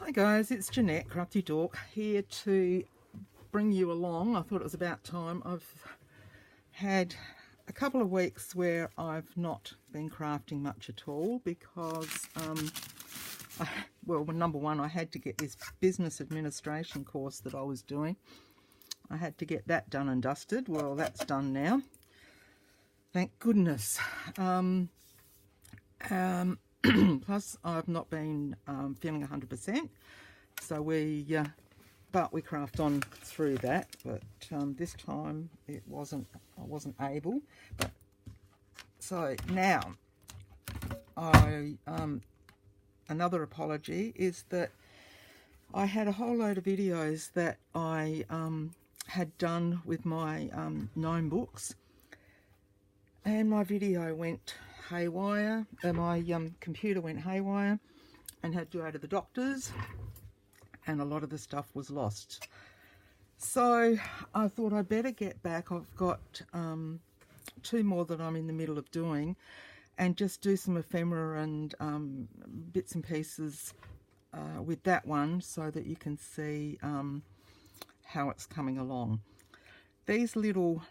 Hi guys, it's Jeanette, Crafty Dork, here to bring you along. I thought it was about time. I've had a couple of weeks where I've not been crafting much at all because, well, number one, I had to get this business administration course that I was doing. I had to get that done and dusted. Well, that's done now. Thank goodness. Plus, I've not been feeling 100%, so but we craft on through that. But this time I wasn't able. But so now, another apology is that I had a whole load of videos that I had done with my gnome books, and my video went haywire, my computer went haywire and had to go to the doctors, and a lot of the stuff was lost. So I thought I'd better get back. I've got 2 more that I'm in the middle of doing, and just do some ephemera and bits and pieces with that one so that you can see how it's coming along. These little,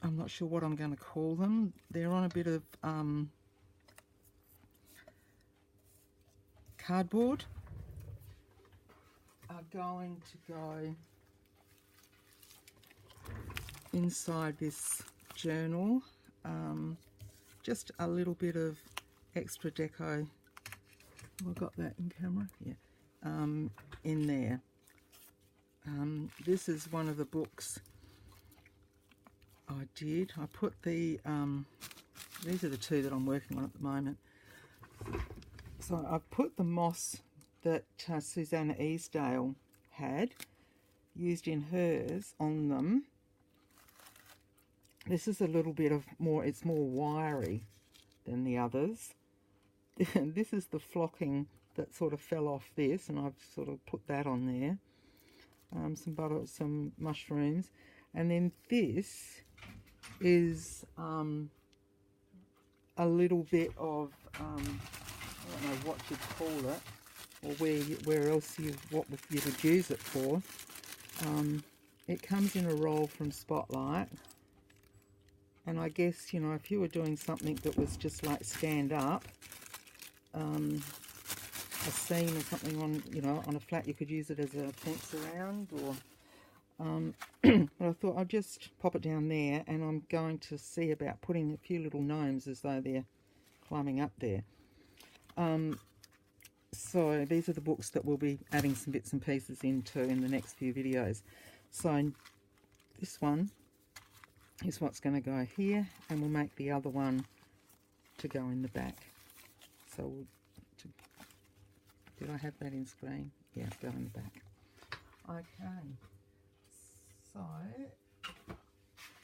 I'm not sure what I'm going to call them. They're on a bit of cardboard. Are going to go inside this journal. Just a little bit of extra deco. Have I got that in camera? Yeah. In there. This is one of the books I did. I put the, these are the 2 that I'm working on at the moment. So I've put the moss that Susanna Easdale had, used in hers, on them. This is a little bit of more, it's more wiry than the others. This is the flocking that sort of fell off this, and I've sort of put that on there. Some butter, some mushrooms. And then this is a little bit of I don't know what you'd call it, or where else what you would use it for. It comes in a roll from Spotlight, and I guess, you know, if you were doing something that was just like stand up, a scene or something on, you know, on a flat, you could use it as a fence around, or but I thought I'll just pop it down there, and I'm going to see about putting a few little gnomes as though they're climbing up there. So these are the books that we'll be adding some bits and pieces into in the next few videos. So this one is what's going to go here, and we'll make the other one to go in the back. So did I have that in screen? Yeah, go in the back. Okay. So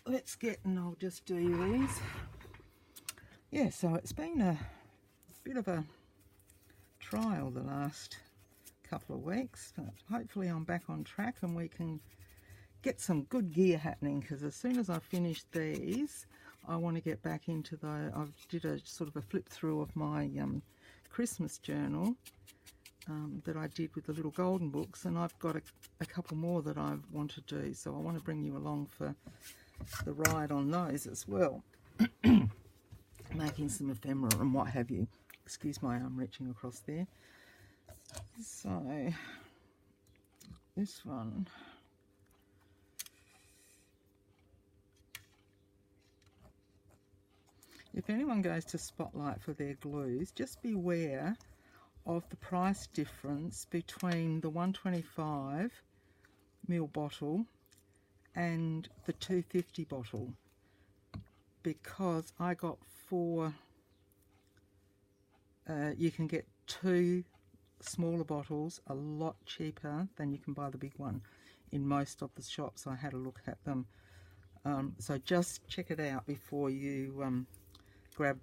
let's get, and I'll just do these. Yeah, so it's been a bit of a trial the last couple of weeks, but hopefully I'm back on track and we can get some good gear happening, because as soon as I finish these, I want to get back into I did a sort of a flip through of my Christmas journal that I did with the little golden books, and I've got a couple more that I want to do, so I want to bring you along for the ride on those as well. Making some ephemera and what have you. Excuse my arm reaching across there. So this one, if anyone goes to Spotlight for their glues, just beware of the price difference between the 125 ml bottle and the 250 bottle, because I got 4, you can get 2 smaller bottles a lot cheaper than you can buy the big one in most of the shops. I had a look at them, so just check it out before you grab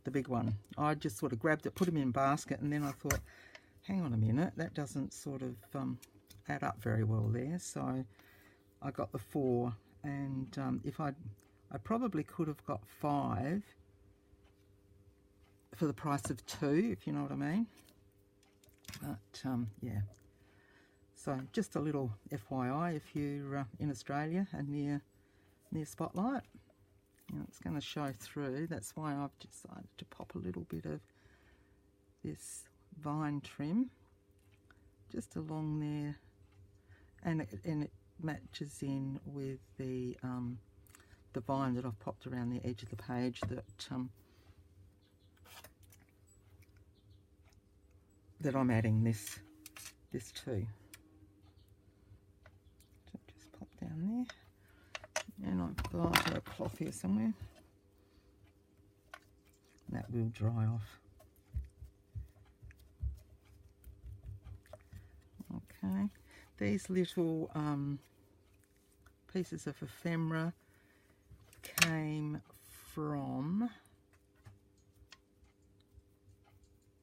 the big one. I just sort of grabbed it, put them in a basket, and then I thought, hang on a minute, that doesn't sort of add up very well there. So I got the 4, and if I probably could have got 5 for the price of 2, if you know what I mean. But yeah, so just a little FYI if you're in Australia and near Spotlight. You know, it's going to show through. That's why I've decided to pop a little bit of this vine trim just along there, and it matches in with the vine that I've popped around the edge of the page that I'm adding this to. So just pop down there, and I've got a cloth here somewhere. That will dry off. Okay, these little pieces of ephemera came from,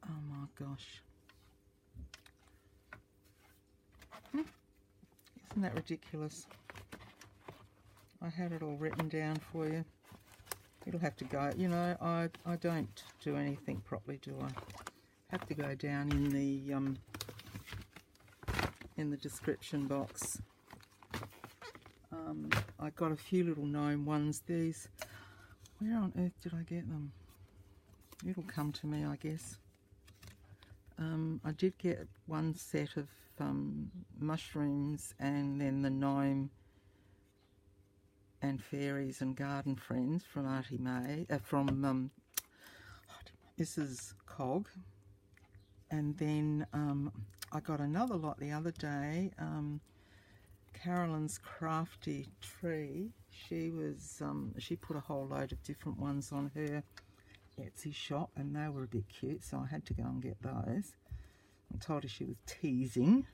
oh my gosh, isn't that ridiculous? I had it all written down for you. It'll have to go, you know, I don't do anything properly, do I? Have to go down in the description box. I got a few little gnome ones. These, where on earth did I get them? It'll come to me, I guess. I did get one set of mushrooms, and then the gnome and fairies and garden friends from Auntie May, from Mrs. Cog. And then I got another lot the other day. Carolyn's Crafty Tree. She put a whole load of different ones on her Etsy shop, and they were a bit cute, so I had to go and get those. I told her she was teasing.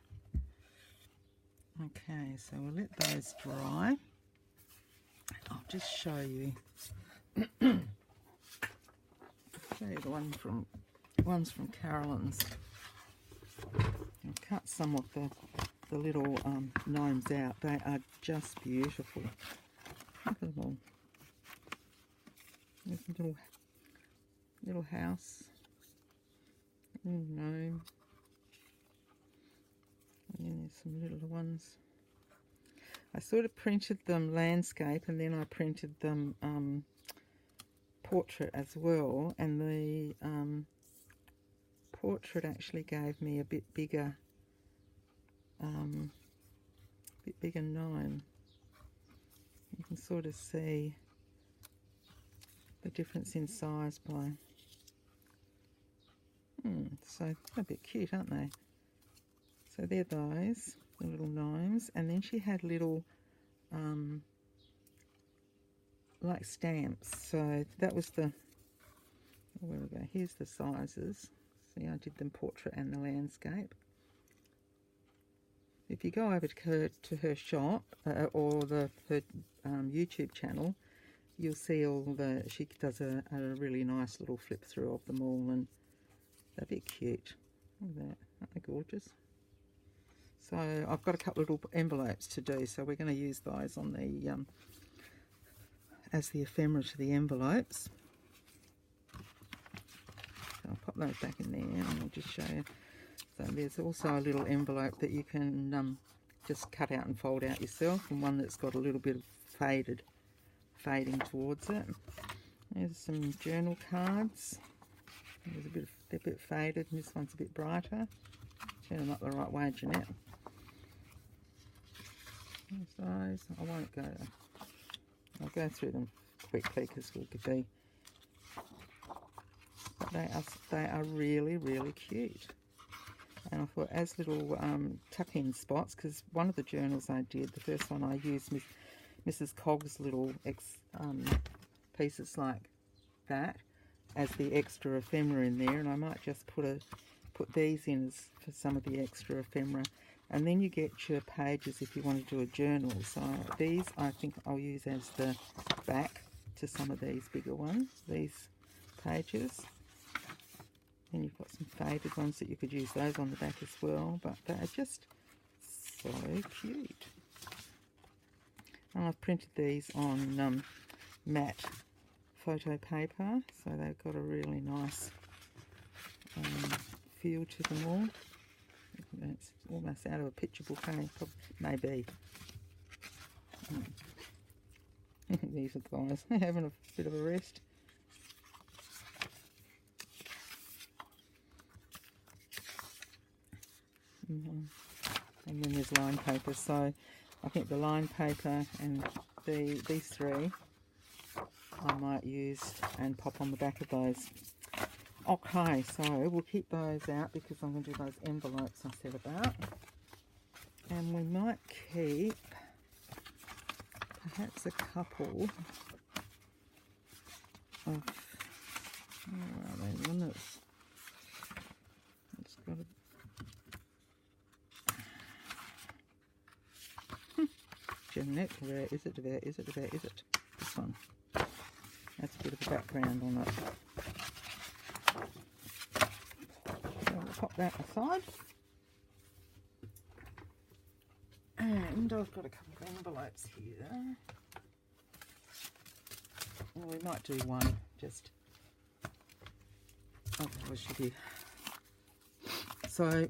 Okay, so we'll let those dry. I'll just show you. Show you the ones from Carolyn's. I'll cut some of the little gnomes out. They are just beautiful. Look at them all. There's a little house, little gnome, and then there's some little ones. I sort of printed them landscape, and then I printed them portrait as well, and the portrait actually gave me a bit bigger gnome. You can sort of see the difference in size by so they're a bit cute, aren't they? So they're those, the little gnomes, and then she had little like stamps. So that was the, where we go, here's the sizes. See, I did them portrait and the landscape. If you go over to her shop or her YouTube channel, you'll see she does a really nice little flip through of them all, and they're a bit cute. Look at that, aren't they gorgeous? So I've got a couple of little envelopes to do, so we're going to use those on the as the ephemera to the envelopes. So I'll pop those back in there, and I'll just show you. So there's also a little envelope that you can just cut out and fold out yourself, and one that's got a little bit of fading towards it. There's some journal cards. They're a bit faded, and this one's a bit brighter. Turn them up the right way, Jeanette. There's those. I'll go through them quickly because we could be. But they are really, really cute. And I thought, as little tuck-in spots, because one of the journals I did, the first one, I used Mrs. Cog's little pieces like that as the extra ephemera in there, and I might just put these in as for some of the extra ephemera. And then you get your pages if you want to do a journal. So these I think I'll use as the back to some of these bigger ones, these pages. And you've got some faded ones that you could use those on the back as well, but they're just so cute. And I've printed these on matte photo paper, so they've got a really nice feel to them all. It's almost out of a picture book, honey. Maybe. These are guys having a bit of a rest. And then there's line paper. So I think the line paper and these three I might use and pop on the back of those. Okay, so we'll keep those out because I'm going to do those envelopes I said about. And we might keep perhaps a couple of, where are they, limits? It's got a, Jeanette, where is it, where is it, where is it? This one. That's a bit of a background on it. So we'll pop that aside. And I've got a couple of envelopes here. Well, we might do one, just, oh, what should be. So,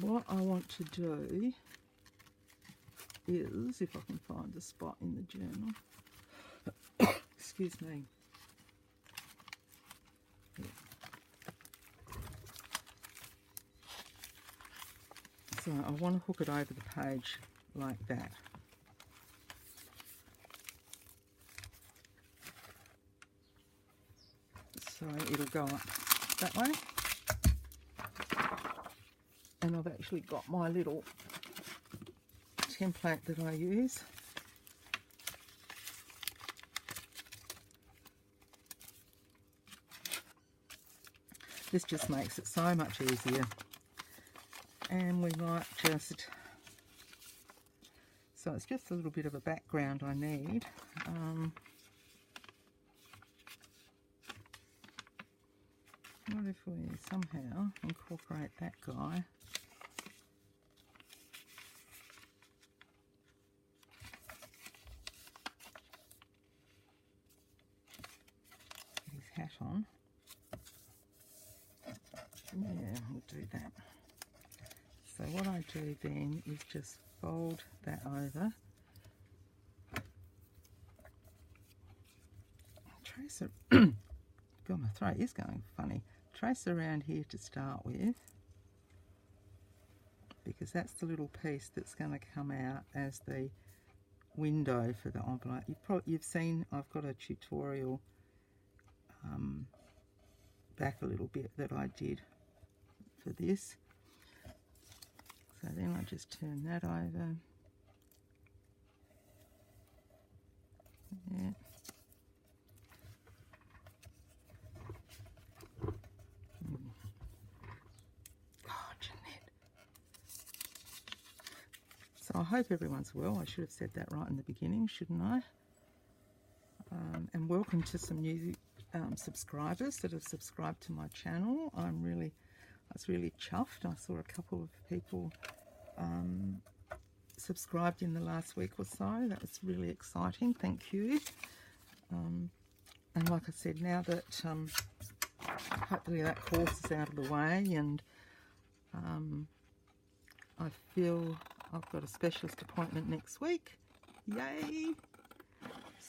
what I want to do is, if I can find a spot in the journal, excuse me. Yeah. So I want to hook it over the page like that. So it'll go up that way. And I've actually got my little template that I use. This just makes it so much easier. And we might just, so it's just a little bit of a background I need. What if we somehow incorporate that guy? Get his hat on. Yeah, we'll do that. So what I do then is just fold that over. Trace it. God, my throat is going funny. Trace around here to start with, because that's the little piece that's going to come out as the window for the envelope. You've seen I've got a tutorial back a little bit that I did for this. So then I just turn that over. Yeah. Oh, Jeanette. So I hope everyone's well. I should have said that right in the beginning, shouldn't I? And welcome to some new subscribers that have subscribed to my channel. I was really chuffed. I saw a couple of people subscribed in the last week or so. That was really exciting. Thank you. And like I said, now that hopefully that course is out of the way, and I feel I've got a specialist appointment next week. Yay!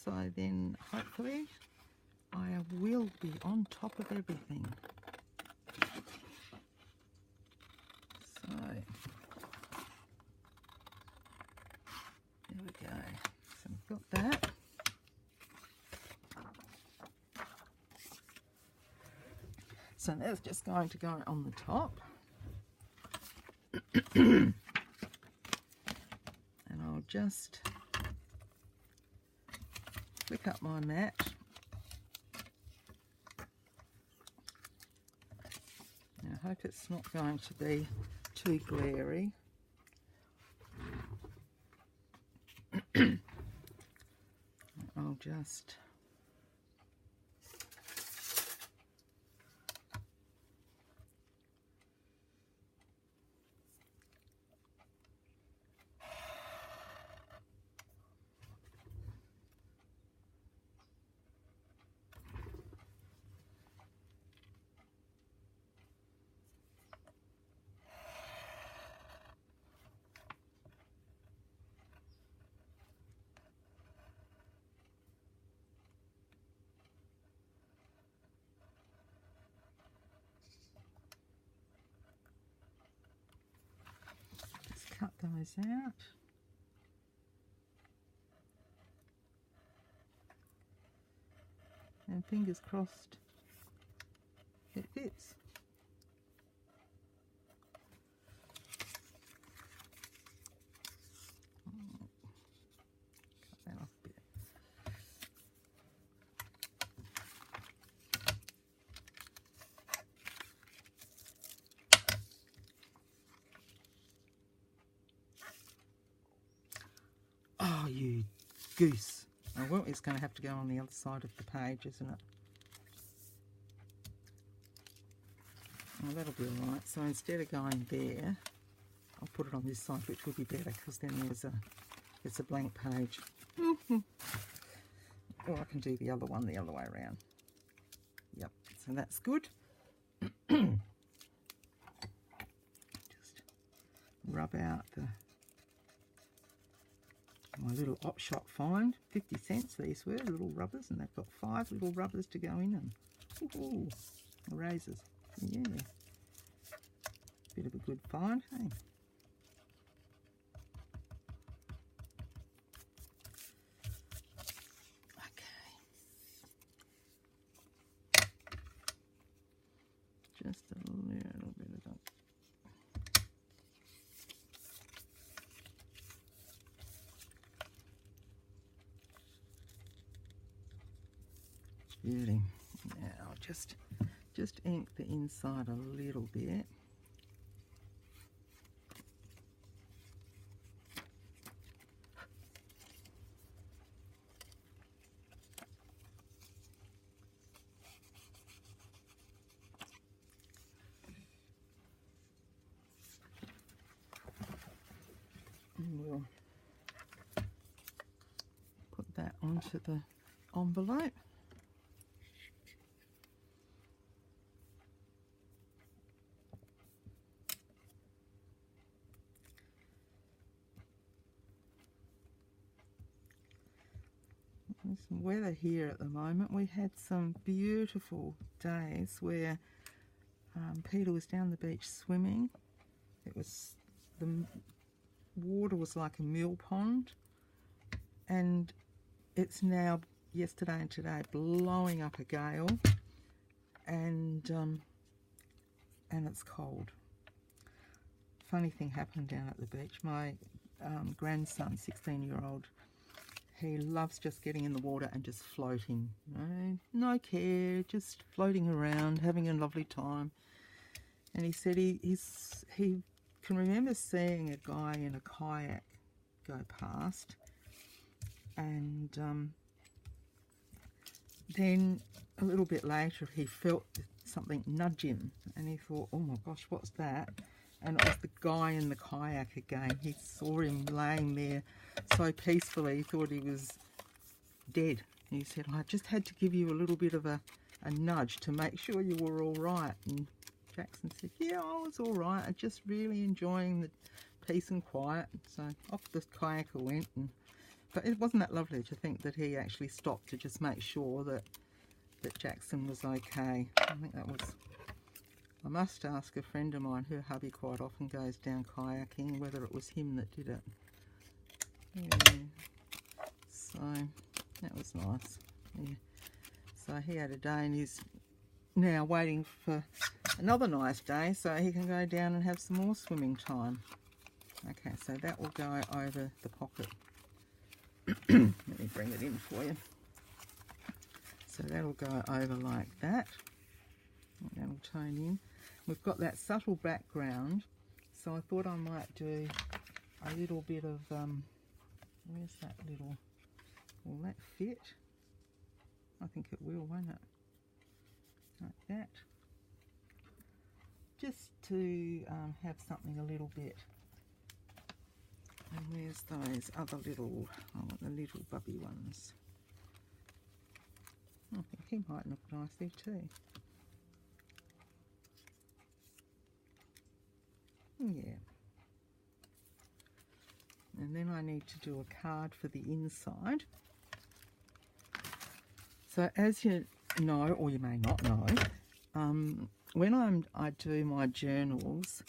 So then hopefully I will be on top of everything. So there we go. So we've got that. So that's just going to go on the top. And I'll just flick up my mat. Now, I hope it's not going to be too glary. I'll just those out. And fingers crossed it fits. Cut that off a bit. Oh, you goose. Oh, well, it's going to have to go on the other side of the page, isn't it? Oh, that'll be all right. So instead of going there, I'll put it on this side, which will be better because then it's a blank page. Or I can do the other one the other way around. Yep, so that's good. Just rub out my little op shop find. 50 cents these were, little rubbers, and they've got 5 little rubbers to go in them. Ooh, erasers. Yeah. Bit of a good find, hey? Okay. Just a little bit of that. Beauty. Now just ink the inside a little bit. And we'll put that onto the envelope. There's some weather here at the moment. We had some beautiful days where Peter was down the beach swimming. The water was like a mill pond, and it's now, yesterday and today, blowing up a gale, and it's cold. Funny thing happened down at the beach. My grandson, 16-year-old, he loves just getting in the water and just floating. No care, just floating around, having a lovely time. And he said he can remember seeing a guy in a kayak go past, and then a little bit later he felt something nudge him, and he thought, oh my gosh, what's that? And it was the guy in the kayak again. He saw him laying there so peacefully, he thought he was dead. And he said, I just had to give you a little bit of a nudge to make sure you were all right. And Jackson said, yeah, I was all right. I'm just really enjoying the peace and quiet. So off the kayaker went. But it wasn't that lovely to think that he actually stopped to just make sure that Jackson was okay. I think that was... I must ask a friend of mine, her hubby quite often goes down kayaking, whether it was him that did it. Yeah. So that was nice. Yeah. So he had a day, and he's now waiting for another nice day so he can go down and have some more swimming time. Okay, so that will go over the pocket. Let me bring it in for you. So that'll go over like that. That'll tone in. We've got that subtle background, so I thought I might do a little bit of, where's that little, will that fit? I think it will, won't it? Like that. Just to have something a little bit. And where's those other little, I want the little bubby ones. I think he might look nice there too. Yeah. And then I need to do a card for the inside. So as you know, or you may not know, when I do my journals,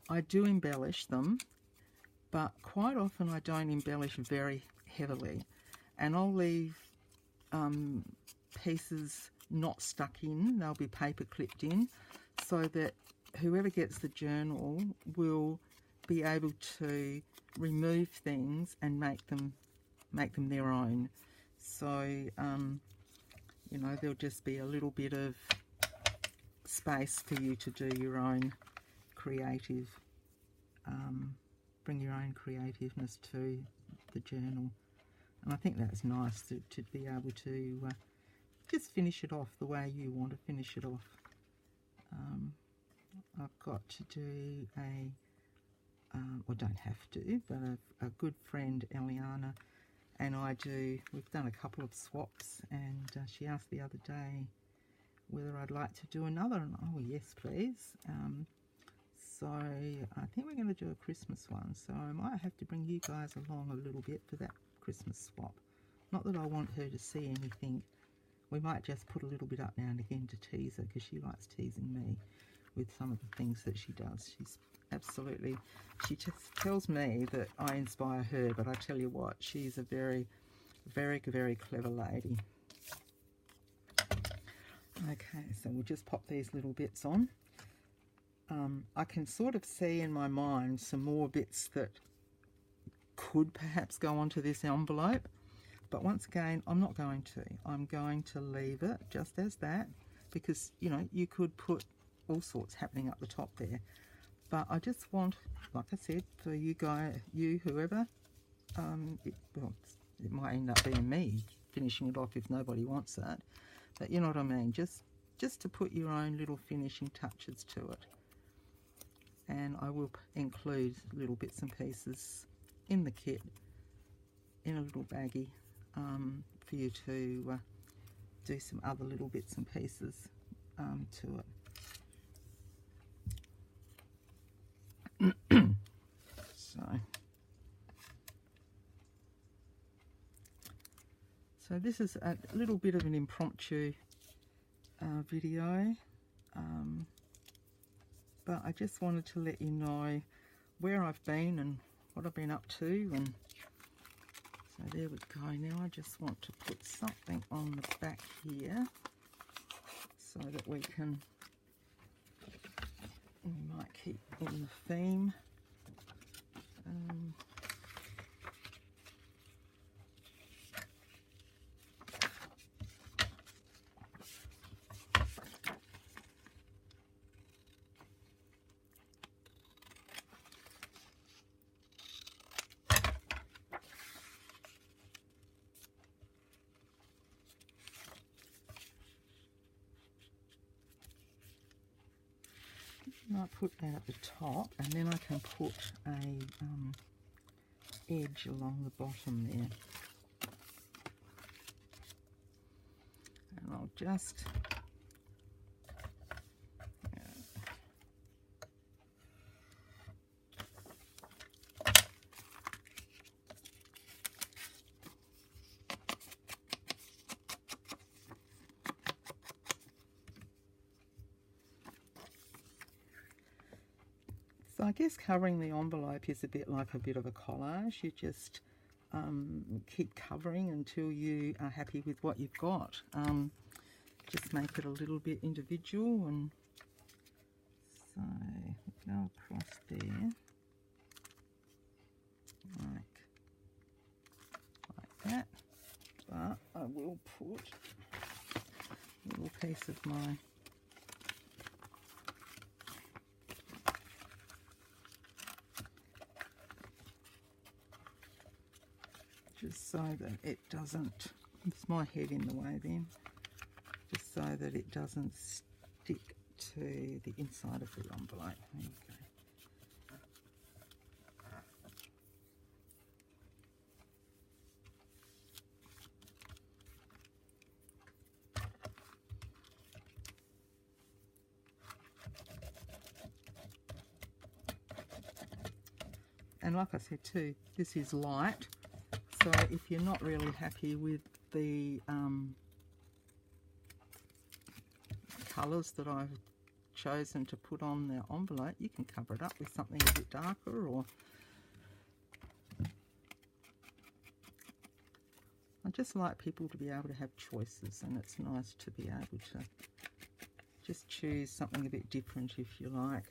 I do embellish them, but quite often I don't embellish very heavily, and I'll leave pieces not stuck in, they'll be paper clipped in, so that whoever gets the journal will be able to remove things and make them their own. So you know, there'll just be a little bit of space for you to do your own creative, bring your own creativeness to the journal. And I think that's nice to be able to just finish it off the way you want to finish it off. I've got to do well, don't have to, but a good friend, Eliana, and we've done a couple of swaps, and she asked the other day whether I'd like to do another, and oh yes please. So I think we're going to do a Christmas one, so I might have to bring you guys along a little bit for that Christmas swap. Not that I want her to see anything. We might just put a little bit up now and again to tease her, because she likes teasing me with some of the things that she does. She just tells me that I inspire her, but I tell you what, she's a very, very, very clever lady. Okay, so we'll just pop these little bits on. I can sort of see in my mind some more bits that could perhaps go onto this envelope, but once again, I'm not going to. I'm going to leave it just as that, because, you know, you could put all sorts happening up the top there. But I just want, like I said, for you guys, whoever, it might end up being me finishing it off if nobody wants that. But you know what I mean, just to put your own little finishing touches to it. And I will include little bits and pieces in the kit, in a little baggie, for you to do some other little bits and pieces to it. So this is a little bit of an impromptu video, but I just wanted to let you know where I've been and what I've been up to. And so there we go. Now I just want to put something on the back here so that we might keep in the theme. I put that at the top, and then I can put a edge along the bottom there. And I'll just So I guess covering the envelope is a bit like a bit of a collage. You just keep covering until you are happy with what you've got. Just make it a little bit individual, and so go across there like that. But I will put a little piece of my just so that it doesn't, it's my head in the way then, just so that it doesn't stick to the inside of the envelope. There you go. And like I said too, this is light. So if you're not really happy with the colours that I've chosen to put on the envelope, you can cover it up with something a bit darker, or I just like people to be able to have choices, and it's nice to be able to just choose something a bit different if you like.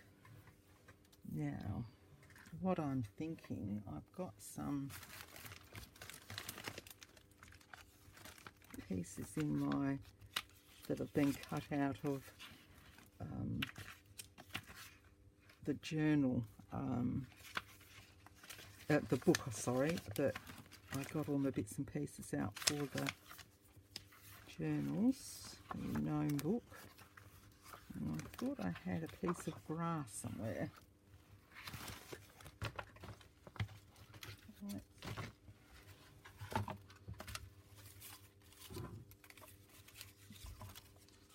Now, what I'm thinking, I've got some pieces in my that have been cut out of the journal, the book, sorry, that I got all the bits and pieces out for the journals, the gnome book. And I thought I had a piece of grass somewhere.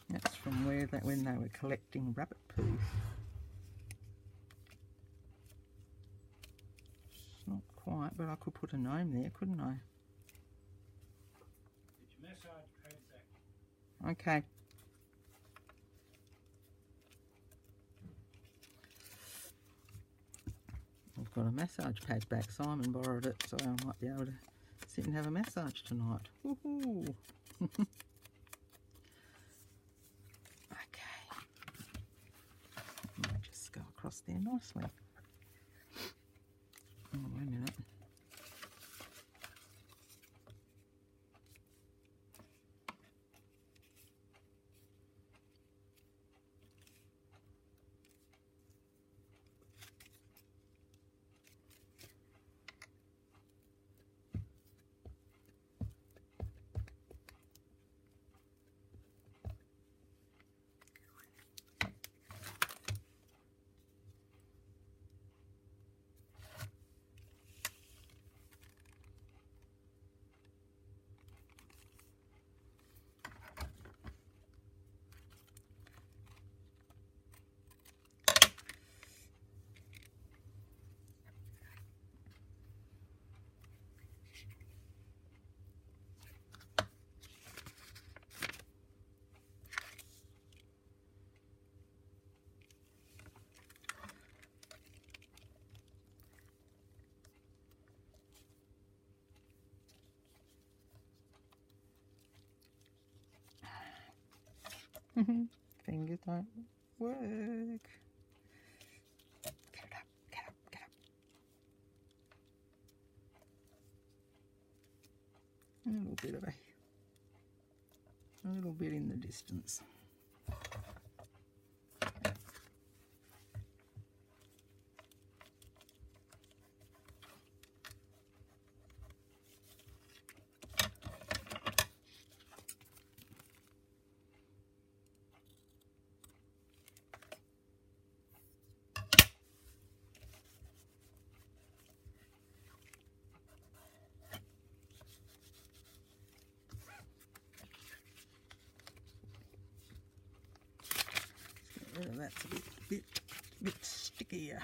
That's from when they were collecting rabbit poo. It's not quite, but I could put a gnome there, couldn't I? Did you massage pads? Okay. I've got a massage pad back. Simon borrowed it, so I might be able to sit and have a massage tonight. Woohoo! Okay. I'll just go across there nicely. Oh, wait a minute. Fingers don't work. Get it up, get up, get up. A little bit in the distance. That's a bit stickier.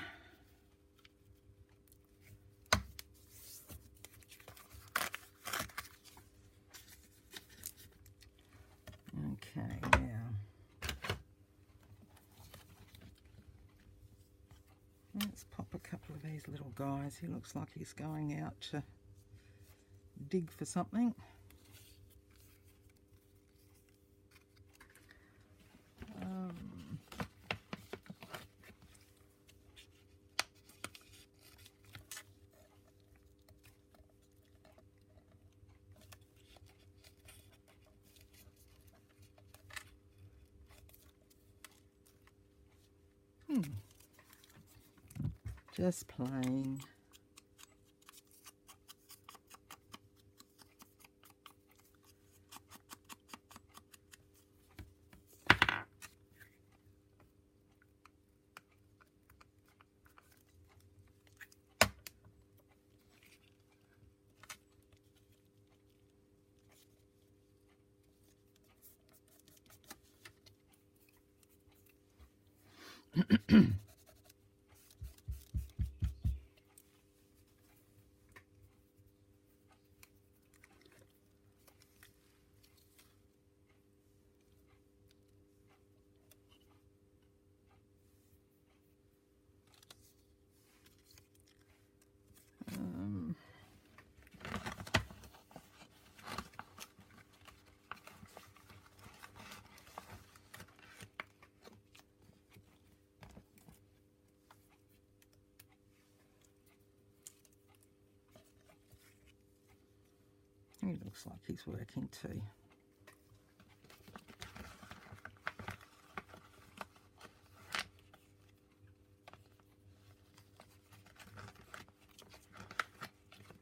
Okay, now let's pop a couple of these little guys. He looks like he's going out to dig for something. Just playing. He looks like he's working too.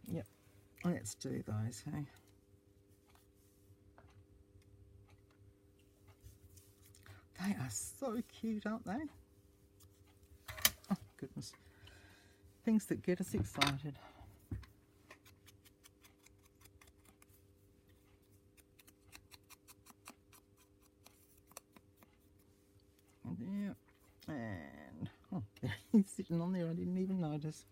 Yep, let's do those, hey? They are so cute, aren't they? Oh, goodness. Things that get us excited. Yeah, and oh, he's sitting on there. I didn't even notice.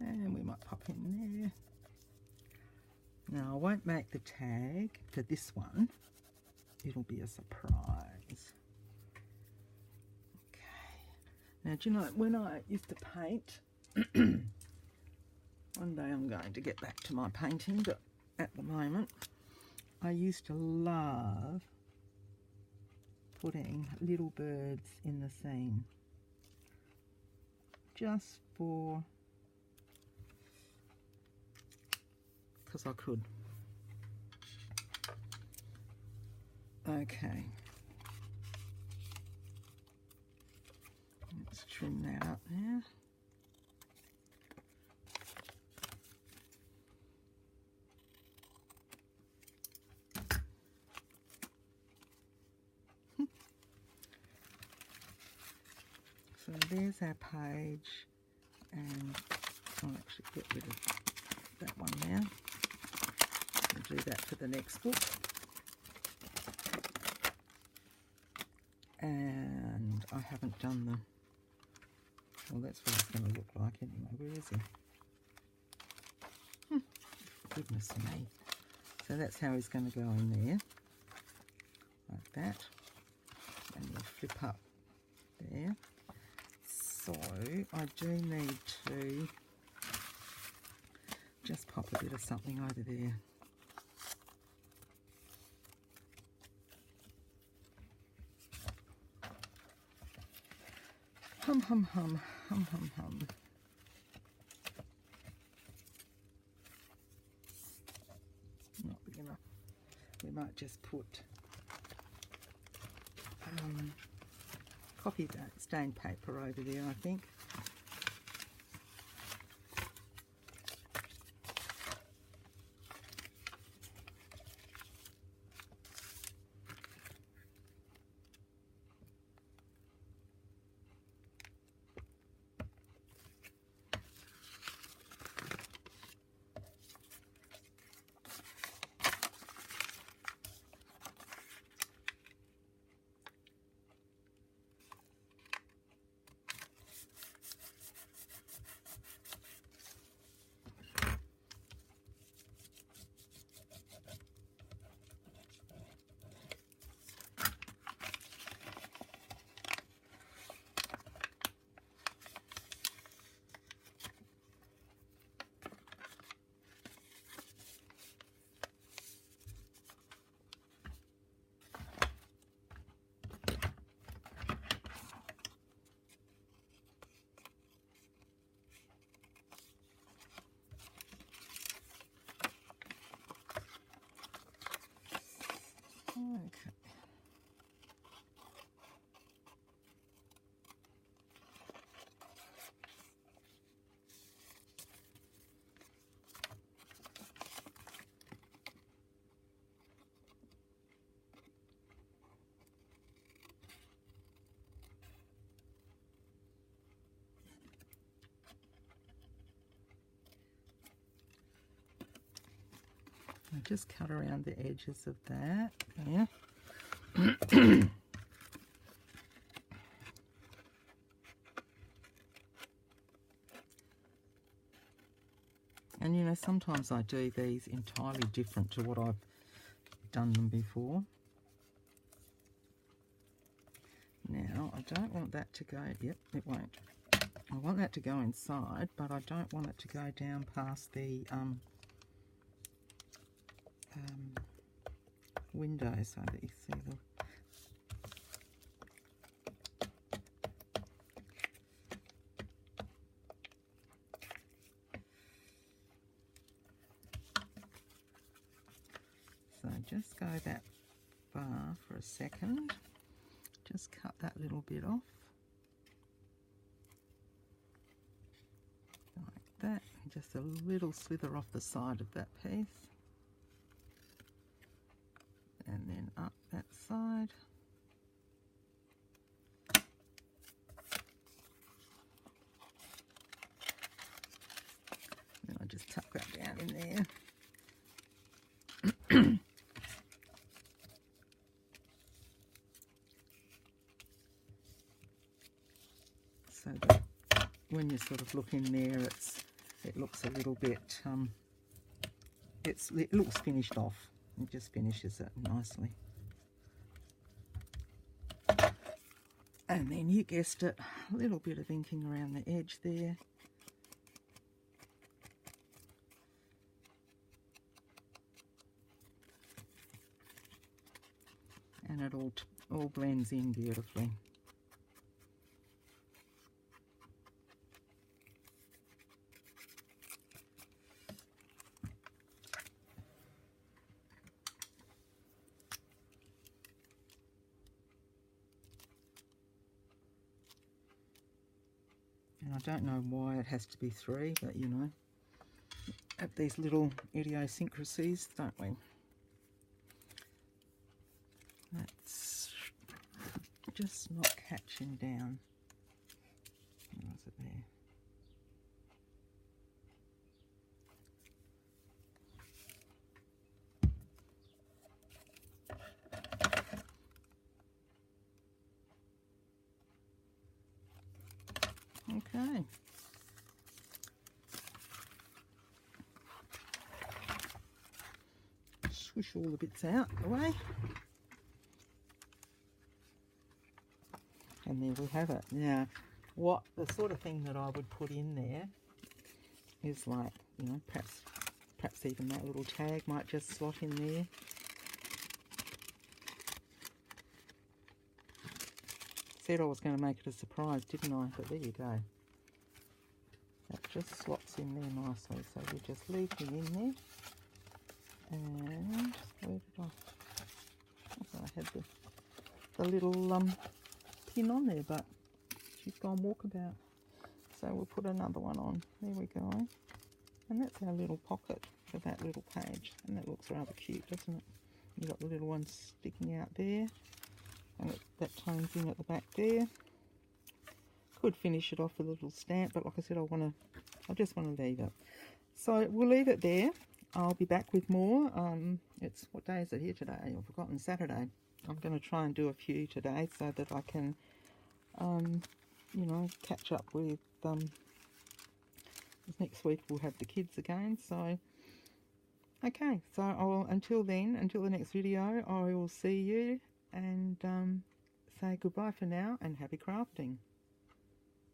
And we might pop in there. Now I won't make the tag for this one. It'll be a surprise. Okay. Now do you know, when I used to paint, one day I'm going to get back to my painting, but at the moment I used to love putting little birds in the scene. Just for, because I could. Okay. Let's trim that up now. So there's our page, and I'll actually get rid of that one now. I'll do that for the next book. And I haven't done the, well, that's what it's going to look like anyway. Where is he? Goodness me. So that's how he's going to go in there, like that. And we'll flip up there. So I do need to just pop a bit of something over there. Hum, hum, hum, hum, hum, hum. Not big enough. We might just put copy that stained paper over there, I think. Okay. I just cut around the edges of that there. And you know, sometimes I do these entirely different to what I've done them before. Now, I don't want that to go, yep, it won't. I want that to go inside, but I don't want it to go down past the window so that you see the... So just go that far for a second. Just cut that little bit off. Like that. And just a little slither off the side of that piece. And then up that side. Then I just tuck that down in there. So that when you sort of look in there, it looks a little bit, it looks finished off. It just finishes it nicely. And then you guessed it, a little bit of inking around the edge there. And it all blends in beautifully. And I don't know why it has to be 3, but you know, have these little idiosyncrasies, don't we? That's just not catching down. Where was it there? Okay. Swish all the bits out the way. And there we have it. Now, what the sort of thing that I would put in there is like, you know, perhaps even that little tag might just slot in there. Said I was going to make it a surprise, didn't I? But there you go. That just slots in there nicely. So we just leave him in there. And where did I had the little pin on there, but she's gone walkabout. So we'll put another one on. There we go. And that's our little pocket for that little page. And that looks rather cute, doesn't it? You've got the little ones sticking out there. And that tones in at the back there. Could finish it off with a little stamp, but like I said, I just want to leave it. So we'll leave it there. I'll be back with more. It's, what day is it here today? I've forgotten, Saturday. I'm going to try and do a few today so that I can, you know, catch up with, next week we'll have the kids again. So, okay, so until then, until the next video, I will see you and say goodbye for now and happy crafting.